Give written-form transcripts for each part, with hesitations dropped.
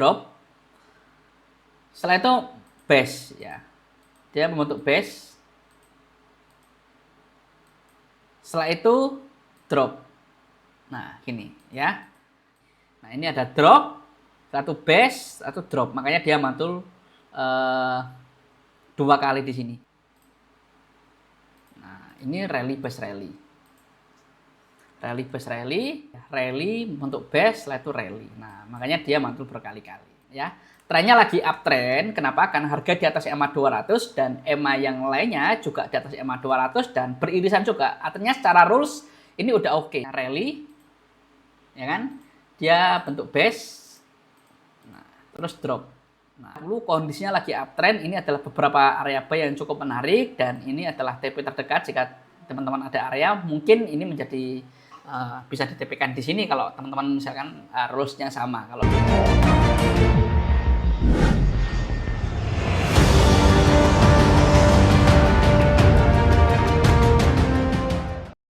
drop. Setelah itu base ya. Dia membentuk base. Setelah itu drop. Nah, gini ya. Nah, ini ada drop, satu base, satu drop. Makanya dia mantul dua kali di sini. Nah, ini rally base rally. Rally base rally untuk base, setelah itu rally. Nah, makanya dia mantul berkali-kali ya. Trennya lagi uptrend. Kenapa? Karena harga di atas EMA 200 dan EMA yang lainnya juga di atas EMA 200 dan beririsan juga. Artinya secara rules ini udah oke. Rally ya kan? Dia bentuk base. Nah, terus drop. Nah, dulu kondisinya lagi uptrend. Ini adalah beberapa area buy yang cukup menarik dan ini adalah TP terdekat jika teman-teman ada area mungkin ini menjadi bisa di TP-kan di sini kalau teman-teman misalkan rules-nya sama. Kalau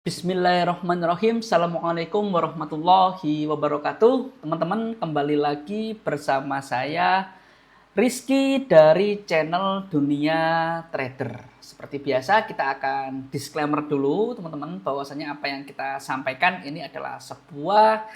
Bismillahirrahmanirrahim. Assalamualaikum warahmatullahi wabarakatuh. Teman-teman, kembali lagi bersama saya Rizky dari channel Dunia Trader. Seperti biasa kita akan disclaimer dulu teman-teman bahwasanya apa yang kita sampaikan ini adalah sebuah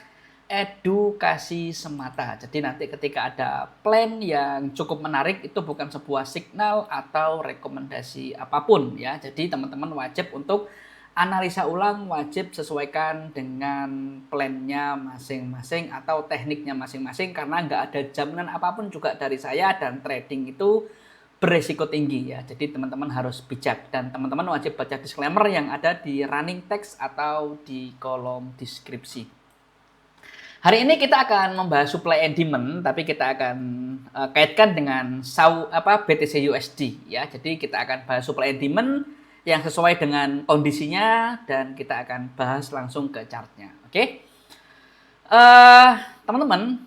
edukasi semata. Jadi nanti ketika ada plan yang cukup menarik itu bukan sebuah signal atau rekomendasi apapun ya. Jadi teman-teman wajib untuk analisa ulang, wajib sesuaikan dengan plannya masing-masing atau tekniknya masing-masing karena nggak ada jaminan apapun juga dari saya dan trading itu beresiko tinggi ya. Jadi teman-teman harus bijak dan teman-teman wajib baca disclaimer yang ada di running text atau di kolom deskripsi. Hari ini kita akan membahas supply and demand, tapi kita akan kaitkan dengan BTC USD ya. Jadi kita akan bahas supply and demand yang sesuai dengan kondisinya dan kita akan bahas langsung ke chartnya. Oke, teman-teman,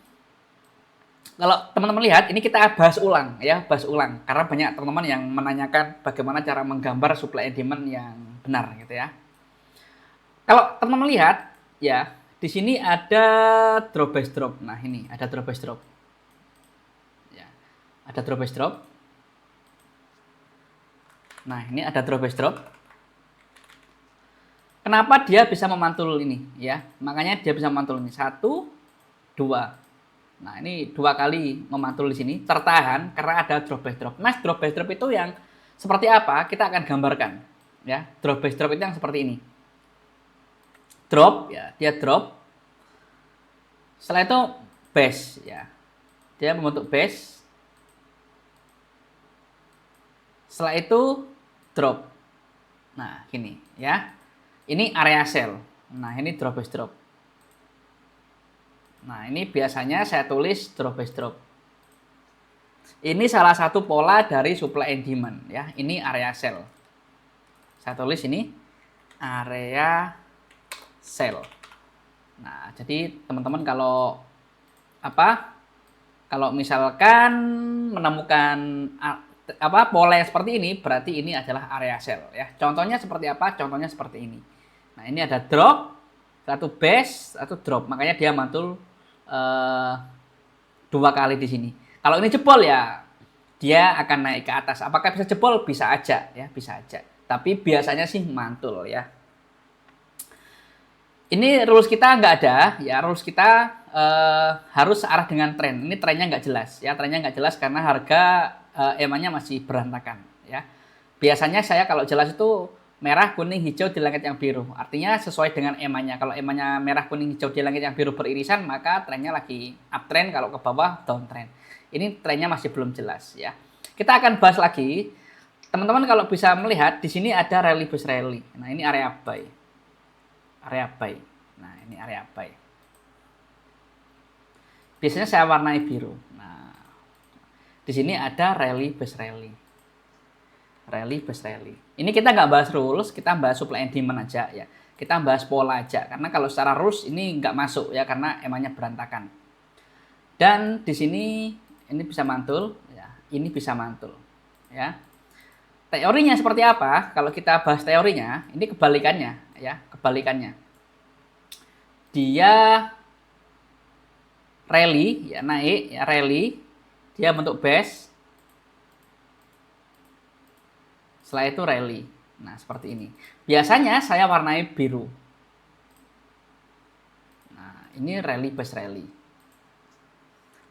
kalau teman-teman lihat ini kita bahas ulang ya, bahas ulang karena banyak teman-teman yang menanyakan bagaimana cara menggambar supply and demand yang benar gitu ya. Kalau teman-teman lihat ya, di sini ada drop base drop. Nah, ini ada drop base drop. Ya, ada drop base drop. Nah, ini ada drop base drop. Kenapa dia bisa memantul ini ya? Makanya dia bisa memantul ini. 1, 2. Nah, ini 2 kali memantul di sini tertahan karena ada drop base drop. Mas, drop base drop itu yang seperti apa? Kita akan gambarkan ya. Drop base drop itu yang seperti ini. Drop ya, dia drop. Setelah itu base ya. Dia membentuk base. Setelah itu drop. Nah, gini ya. Ini area sell. Nah, ini drop base drop. Nah, ini biasanya saya tulis drop base drop. Ini salah satu pola dari supply and demand ya. Ini area sell. Saya tulis ini area sell. Nah, jadi teman-teman kalau kalau misalkan menemukan pola yang seperti ini berarti ini adalah area sell ya. Contohnya seperti apa? Contohnya seperti ini. Nah, ini ada drop, satu base, satu drop. Makanya dia mantul 2 kali di sini. Kalau ini jebol ya dia akan naik ke atas. Apakah bisa jebol? Bisa aja ya, bisa aja. Tapi biasanya sih mantul ya. Ini rules kita nggak ada ya, rules kita harus searah dengan tren. Ini trennya nggak jelas ya, trennya nggak jelas karena harga EMA-nya masih berantakan ya. Biasanya saya kalau jelas itu merah, kuning, hijau di langit yang biru. Artinya sesuai dengan EMA-nya. Kalau EMA-nya merah, kuning, hijau di langit yang biru beririsan, maka trennya lagi uptrend, kalau ke bawah downtrend. Ini trennya masih belum jelas ya. Kita akan bahas lagi. Teman-teman kalau bisa melihat di sini ada rally base rally. Nah, ini area buy. Area buy. Nah, ini area buy. Biasanya saya warnai biru. Nah, di sini ada rally base rally. Rally base rally. Ini kita nggak bahas rules, kita bahas supply and demand aja ya. Kita bahas pola aja karena kalau secara rules ini nggak masuk ya karena emangnya berantakan. Dan di sini ini bisa mantul ya, ini bisa mantul ya. Teorinya seperti apa? Kalau kita bahas teorinya, ini kebalikannya ya, kebalikannya. Dia rally ya, naik ya, rally, dia bentuk base, setelah itu rally. Nah, seperti ini. Biasanya saya warnai biru. Nah, ini rally base rally.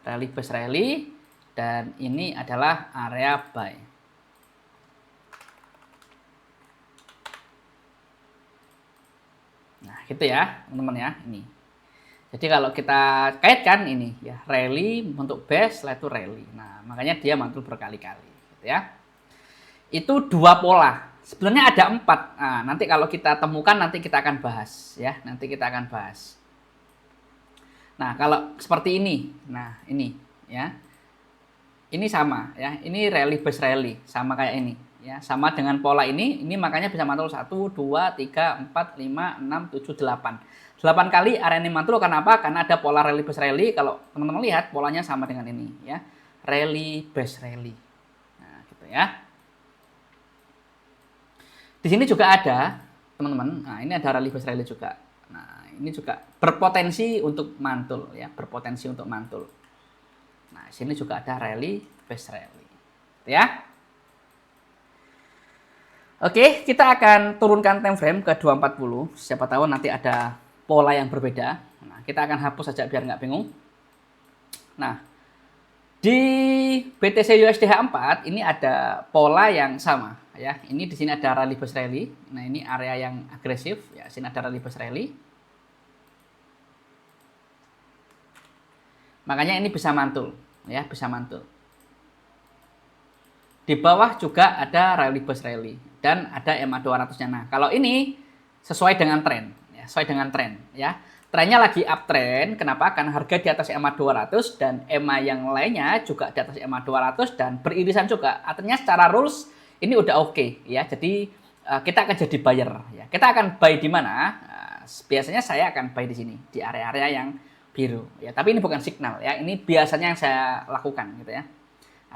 Rally base rally, dan ini adalah area buy. Nah, gitu ya, teman-teman ya, ini. Jadi kalau kita kaitkan ini ya, rally untuk base, setelah itu rally. Nah, makanya dia mantul berkali-kali, gitu ya. Itu dua pola. Sebenarnya ada 4. Nah, nanti kalau kita temukan nanti kita akan bahas ya, nanti kita akan bahas. Nah, kalau seperti ini. Nah, ini ya. Ini sama ya. Ini rally base rally, sama kayak ini ya. Sama dengan pola ini makanya bisa mantul 1 2 3 4 5 6 7 8. 8 kali area ini mantul. Kenapa? Karena ada pola rally base rally. Kalau teman-teman lihat polanya sama dengan ini ya. Rally base rally. Nah, gitu ya. Di sini juga ada, teman-teman. Nah, ini ada rally base rally juga. Nah, ini juga berpotensi untuk mantul ya, berpotensi untuk mantul. Nah, sini juga ada rally base rally. Ya. Oke, kita akan turunkan time frame ke 240. Siapa tahu nanti ada pola yang berbeda. Nah, kita akan hapus saja biar nggak bingung. Nah, di BTC USD H4 ini ada pola yang sama ya. Ini di sini ada rally base rally. Nah, ini area yang agresif ya. Sini ada rally base rally. Makanya ini bisa mantul ya, bisa mantul. Di bawah juga ada rally base rally dan ada EMA 200-nya. Nah, kalau ini sesuai dengan tren ya, sesuai dengan tren ya. Trennya lagi uptrend. Kenapa? Karena harga di atas EMA 200 dan EMA yang lainnya juga di atas EMA 200 dan beririsan juga. Artinya secara rules ini udah oke ya. Jadi kita akan jadi buyer ya. Kita akan buy di mana? Biasanya saya akan buy di sini, di area-area yang biru ya. Tapi ini bukan signal ya. Ini biasanya yang saya lakukan gitu ya.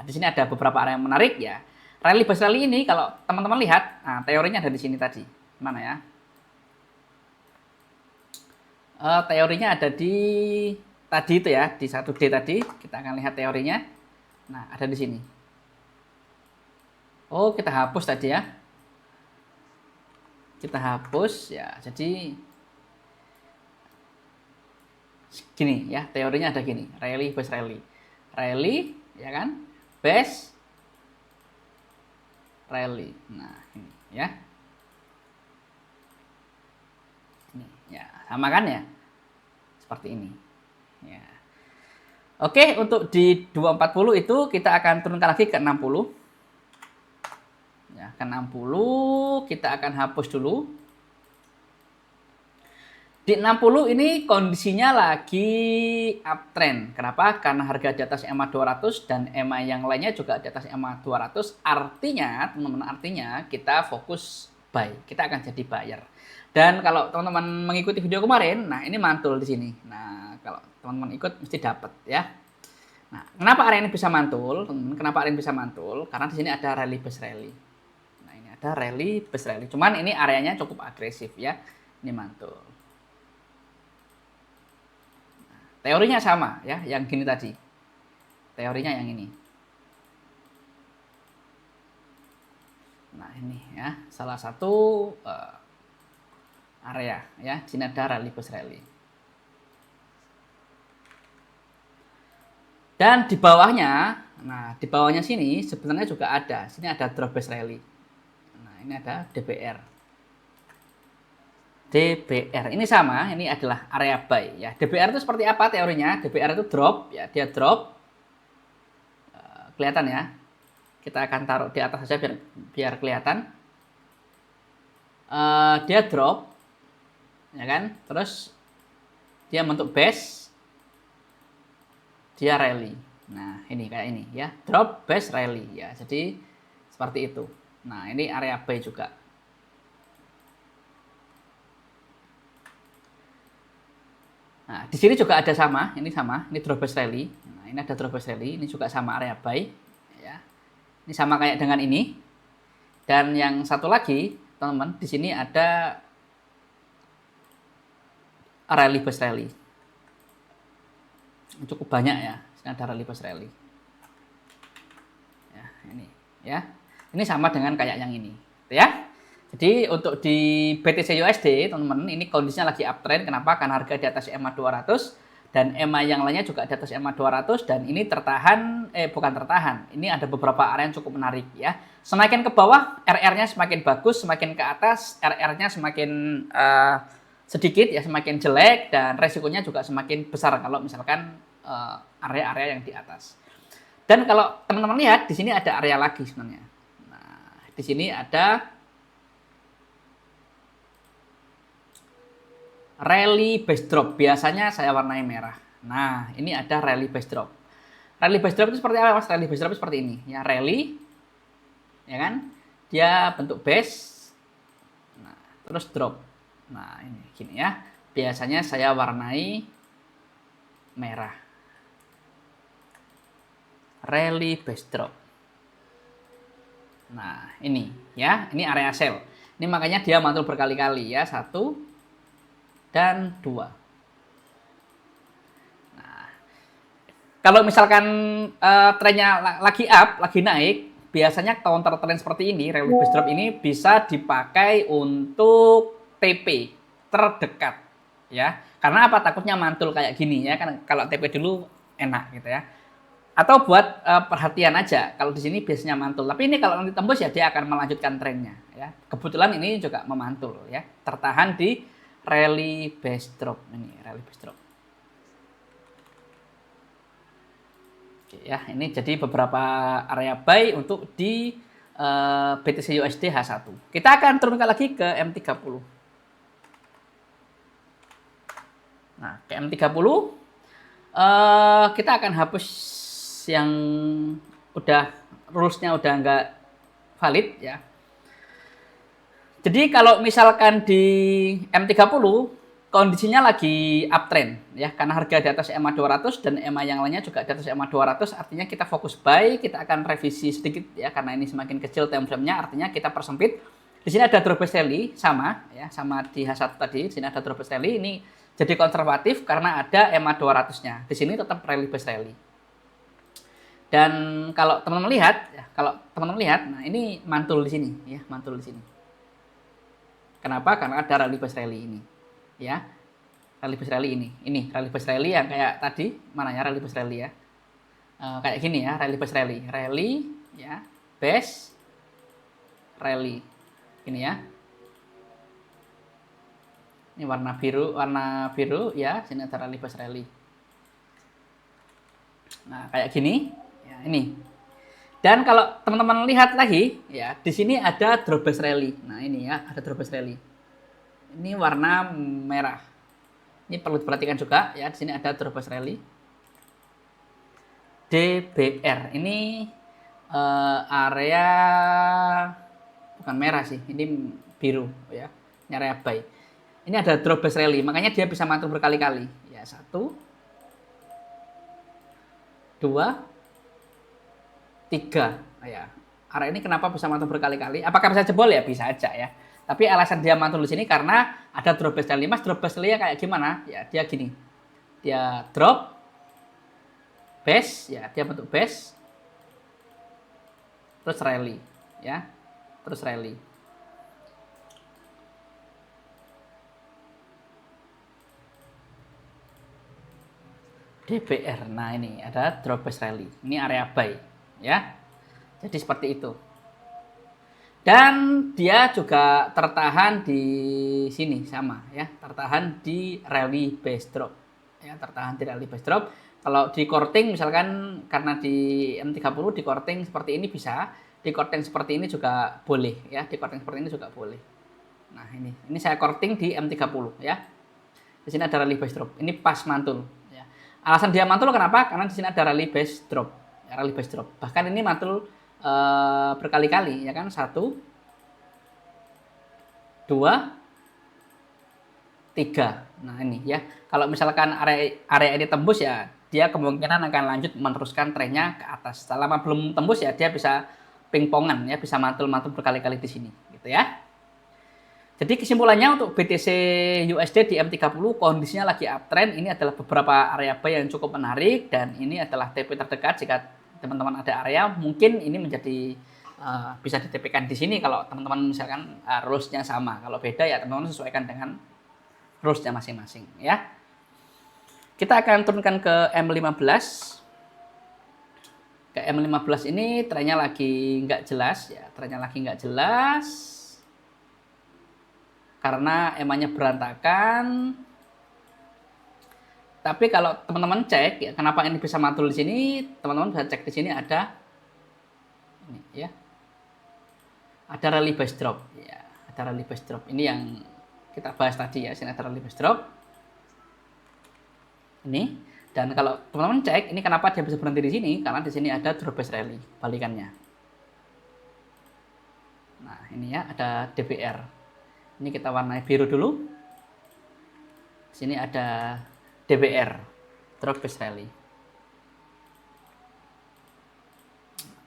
Nah, di sini ada beberapa area yang menarik ya. Rally base rally ini kalau teman-teman lihat, nah, teorinya ada di sini tadi. Mana ya? Teorinya ada di tadi itu ya, di 1D tadi. Kita akan lihat teorinya. Nah, ada di sini. Oh, kita hapus tadi ya. Kita hapus ya. Jadi gini ya, teorinya ada gini. Rally base rally. Rally ya kan? Base rally. Nah, ini ya. Ini ya, sama kan ya? Seperti ini. Ya. Oke, untuk di 240 itu kita akan turunkan lagi ke 60. Ya, ke 60 kita akan hapus dulu. Di 60 ini kondisinya lagi uptrend. Kenapa? Karena harga di atas EMA 200 dan EMA yang lainnya juga di atas EMA 200. Artinya, teman-teman, artinya kita fokus buy. Kita akan jadi buyer. Dan kalau teman-teman mengikuti video kemarin, nah ini mantul di sini. Nah, kalau teman-teman ikut mesti dapat ya. Nah, kenapa area ini bisa mantul? Teman-teman, kenapa area ini bisa mantul? Karena di sini ada rally base rally. Nah, ini ada rally base rally. Cuman ini areanya cukup agresif ya. Ini mantul. Nah, teorinya sama ya, yang gini tadi. Teorinya yang ini. Nah, ini ya, salah satu area ya, sini ada rally base rally. Dan di bawahnya, nah di bawahnya sini sebenarnya juga ada, sini ada drop base rally. Nah, ini ada DBR. DBR ini sama, ini adalah area buy ya. DBR itu seperti apa teorinya? DBR itu drop ya, dia drop. Kelihatan ya. Kita akan taruh di atas saja biar kelihatan. Dia drop ya kan, terus dia bentuk base, dia rally. Nah, ini kayak ini ya, drop base rally ya. Jadi seperti itu. Nah, ini area buy juga. Nah, di sini juga ada sama, ini drop base rally. Nah, ini ada drop base rally, ini juga sama area buy ya. Ini sama kayak dengan ini. Dan yang satu lagi, teman-teman, di sini ada rally base rally. cukup banyak ya. Sini ada rally base rally. Ya, ini ya. Ini sama dengan kayak yang ini, ya. Jadi untuk di BTC USD, teman-teman, ini kondisinya lagi uptrend. Kenapa? Karena harga di atas EMA 200 dan EMA yang lainnya juga di atas EMA 200 dan ini tertahan, bukan tertahan. Ini ada beberapa area yang cukup menarik ya. Semakin ke bawah, RR-nya semakin bagus, semakin ke atas, RR-nya semakin sedikit ya, semakin jelek dan resikonya juga semakin besar kalau misalkan area-area yang di atas. Dan kalau teman-teman lihat di sini ada area lagi sebenarnya. Nah, di sini ada rally base drop, biasanya saya warnai merah. Nah, ini ada rally base drop. Rally base drop itu seperti apa, Mas? Rally base drop itu seperti ini, ya, rally, ya kan? Dia bentuk base, nah, terus drop. Nah, ini gini ya. Biasanya saya warnai merah. Rally base drop. Nah, ini ya, ini area sell. Ini makanya dia mantul berkali-kali ya, 1 dan 2. Nah, kalau misalkan trennya lagi up, lagi naik, biasanya counter trend seperti ini, rally base drop ini bisa dipakai untuk TP terdekat, ya. Karena apa? Takutnya mantul kayak gini ya, kan kalau TP dulu enak gitu ya. Atau buat perhatian aja, kalau di sini biasanya mantul. Tapi ini kalau nanti tembus ya dia akan melanjutkan trennya, ya. Kebetulan ini juga memantul, ya, tertahan di rally base drop ini, rally base drop. Oke, ya, ini jadi beberapa area buy untuk di BTC USD H1. Kita akan turunkan lagi ke M30. Nah, ke M30 kita akan hapus yang udah rulesnya udah nggak valid ya. Jadi kalau misalkan di M30 kondisinya lagi uptrend ya, karena harga di atas EMA 200 dan EMA yang lainnya juga di atas EMA 200, artinya kita fokus buy. Kita akan revisi sedikit ya, karena ini semakin kecil time frame-nya, artinya kita persempit. Di sini ada drop base rally sama ya, sama di H1 tadi. Di sini ada drop base rally, ini jadi konservatif karena ada EMA 200-nya. Di sini tetap rally base rally. Dan kalau teman-teman lihat ya, nah ini mantul di sini ya, mantul di sini. Kenapa? Karena ada rally base rally ini, ya, rally base rally ini rally base rally yang kayak tadi, mana ya rally base rally ya, kayak gini ya, rally base rally, ya, base rally, ini ya, ini warna biru ya, sini ada rally base rally. Nah kayak gini, ya ini. Dan kalau teman-teman lihat lagi, ya di sini ada drop base rally. Nah ini ya, ada drop base rally. Ini warna merah. Ini perlu diperhatikan juga, ya di sini ada drop base rally. DBR ini area bukan merah sih, ini biru ya. Ini area buy. Ini ada drop base rally, makanya dia bisa mantul berkali-kali. Ya 1, 2, 3. Nah, ya. Area ini kenapa bisa mantul berkali-kali? Apakah bisa jebol? Ya bisa aja ya. Tapi alasan dia mantul di sini karena ada drop base rally. Mas, drop base rally kayak gimana? Ya dia gini. Dia drop base, ya dia bentuk base. Terus rally, ya. Terus rally. DBR. Nah, ini ada drop base rally. Ini area buy. Ya, jadi seperti itu. Dan dia juga tertahan di sini sama ya, tertahan di rally base drop ya, tertahan di rally base drop. Kalau di korting misalkan, karena di M30 di korting seperti ini bisa, di korting seperti ini juga boleh ya, di korting seperti ini juga boleh. Nah ini saya korting di M30 ya. Di sini ada rally base drop, ini pas mantul ya. Alasan dia mantul kenapa? Karena di sini ada rally base drop. Rally base drop. Bahkan ini mantul berkali-kali ya kan, 1, 2, 3. Nah ini ya, kalau misalkan area ini tembus ya dia kemungkinan akan lanjut meneruskan trennya ke atas. Selama belum tembus ya dia bisa pingpongan ya, bisa mantul berkali-kali di sini gitu ya. Jadi kesimpulannya untuk BTC USD di M30 kondisinya lagi uptrend. Ini adalah beberapa area buy yang cukup menarik dan ini adalah TP terdekat. Jika teman-teman ada area, mungkin ini menjadi bisa di TP-kan di sini kalau teman-teman misalkan rules-nya sama. Kalau beda ya teman-teman sesuaikan dengan rules-nya masing-masing ya. Kita akan turunkan ke M15. Ke M15 ini trennya lagi nggak jelas ya, trennya lagi nggak jelas. Karena emanya berantakan. Tapi kalau teman-teman cek ya, kenapa ini bisa mantul di sini? Teman-teman bisa cek di sini ada ini ya. Ada rally base drop ya, ada rally base drop. Ini yang kita bahas tadi ya, sini ada rally base drop. Ini dan kalau teman-teman cek ini kenapa dia bisa berhenti di sini? Karena di sini ada drop base rally balikannya. Nah, ini ya ada DBR. Ini kita warnai biru dulu. Sini ada DBR, drop base rally.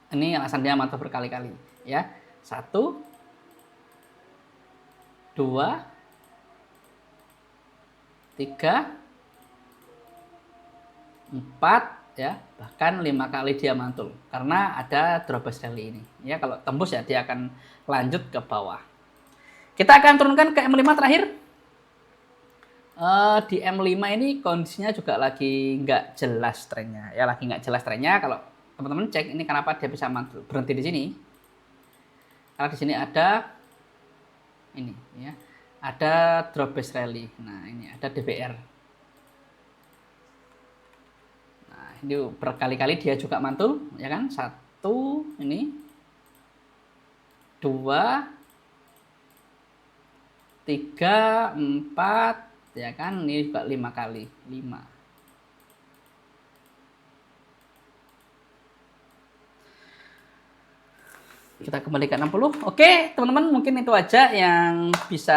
Ini alasan dia mantap berkali-kali, ya. 1, 2, 3, 4, ya, bahkan 5 kali dia mantul karena ada drop base rally ini. Ya, kalau tembus ya dia akan lanjut ke bawah. Kita akan turunkan ke M5 terakhir. Di M5 ini kondisinya juga lagi nggak jelas trennya. Ya lagi nggak jelas trennya. Kalau teman-teman cek ini kenapa dia bisa berhenti di sini. Karena di sini ada ini ya. Ada drop base rally. Nah ini ada DBR. Nah ini berkali-kali dia juga mantul. Ya kan. 1, ini 2, 3, 4, ya kan, ini juga 5 kali, 5. Kita kembali ke 60. Oke, teman-teman, mungkin itu aja yang bisa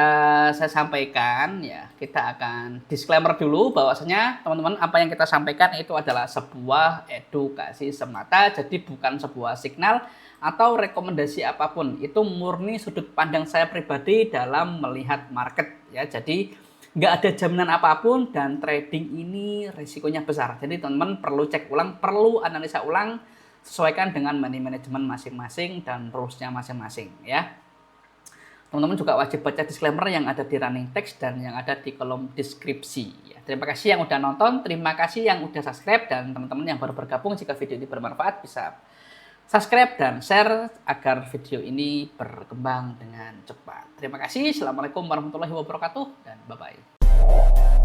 saya sampaikan ya. Kita akan disclaimer dulu bahwasanya teman-teman apa yang kita sampaikan itu adalah sebuah edukasi semata, jadi bukan sebuah signal atau rekomendasi apapun. Itu murni sudut pandang saya pribadi dalam melihat market ya. Jadi nggak ada jaminan apapun dan trading ini risikonya besar. Jadi teman-teman perlu cek ulang, perlu analisa ulang, sesuaikan dengan money management masing-masing dan rules-nya masing-masing ya. Teman-teman juga wajib baca disclaimer yang ada di running text dan yang ada di kolom deskripsi ya. Terima kasih yang udah nonton, terima kasih yang udah subscribe, dan teman-teman yang baru bergabung, jika video ini bermanfaat bisa subscribe dan share agar video ini berkembang dengan cepat. Terima kasih. Assalamualaikum warahmatullahi wabarakatuh dan bye-bye.